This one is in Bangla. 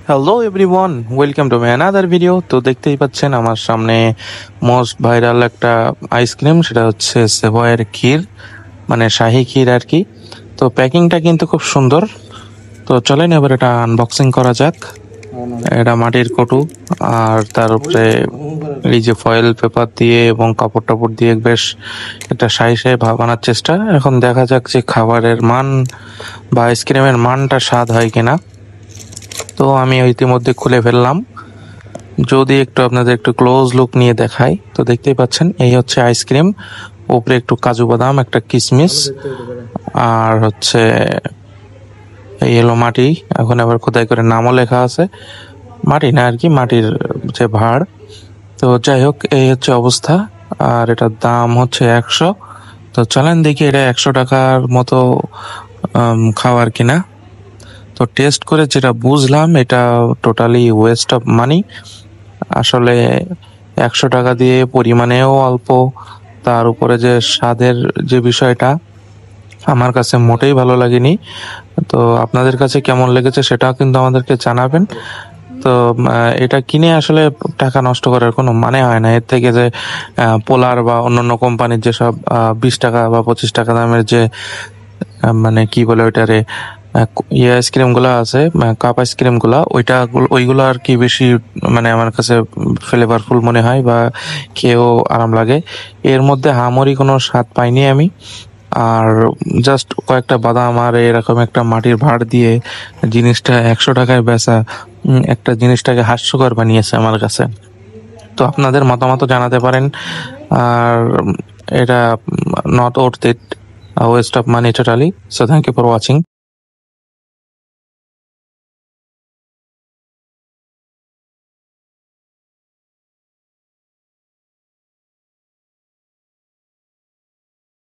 Hello everyone, welcome to my another video. তো দেখতেই পাচ্ছেন আমার সামনে মোস্ট ভাইরাল একটা আইসক্রিম, সেটা হচ্ছে সেভয়ের ক্ষীর, মানে শাহী ক্ষীর আর কি। তো প্যাকিংটা কিন্তু খুব সুন্দর। তো চলেন এবার এটা আনবক্সিং করা যাক। এটা মাটির কটু, আর তার উপরে এই যে ফয়েল পেপার দিয়ে এবং কাপড় টাপড় দিয়ে বেশ একটা শাহী শাহী ভাব আনার চেষ্টা। এখন দেখা যাক যে খাবারের মান বা আইসক্রিমের মানটা স্বাদ হয় কিনা। তো আমি ইতিমধ্যে খুলে ফেললাম। যদি একটু আপনাদের একটু ক্লোজ লুক নিয়ে দেখাই, তো দেখতেই পাচ্ছেন এই হচ্ছে আইসক্রিম। উপরে একটু কাজু বাদাম, একটা কিশমিশ, আর হচ্ছে এই হলো মাটি। এখন আবার খোদাই করে নামও লেখা আছে। মাটি না আর কি, মাটির যে ভাঁড়। তো যাই হোক, এই হচ্ছে অবস্থা। আর এটার দাম হচ্ছে 100। তো চলেন দেখি এটা 100 টাকার মতো খাওয়ার কিনা। তো টেস্ট করে যেটা বুঝলাম, এটা টোটালি ওয়েস্ট অফ মানি। আসলে 100 টাকা দিয়ে পরিমাণেও অল্প, তার উপরে যে স্বাদের যে বিষয়টা আমার কাছে মোটেই ভালো লাগেনি। তো আপনাদের কাছে কেমন লেগেছে সেটাও কিন্তু আমাদেরকে জানাবেন। তো এটা কিনে আসলে টাকা নষ্ট করার কোনো মানে হয় না। এর থেকে যে পোলার বা অন্যান্য কোম্পানির যেসব 20 টাকা বা 25 টাকা দামের যে মানে কি বলে ওইটারে ইয়ে আইসক্রিম গুলা আছে, কাপ আইসক্রিম গুলা, ওইগুলো আর কি বেশি মানে আমার কাছে ফ্লেভারফুল মনে হয় বা খেয়েও আরাম লাগে। এর মধ্যে হামরি কোনো স্বাদ পাইনি আমি। আর জাস্ট কয়েকটা বাদাম আর এরকম একটা মাটির ভাঁড় দিয়ে জিনিসটা 100 টাকায় বেচা একটা জিনিসটাকে হাস্যকর বানিয়েছে আমার কাছে। তো আপনাদের মতামত জানাতে পারেন। আর এটা not worth it, waste of money totally. So thank you for watching.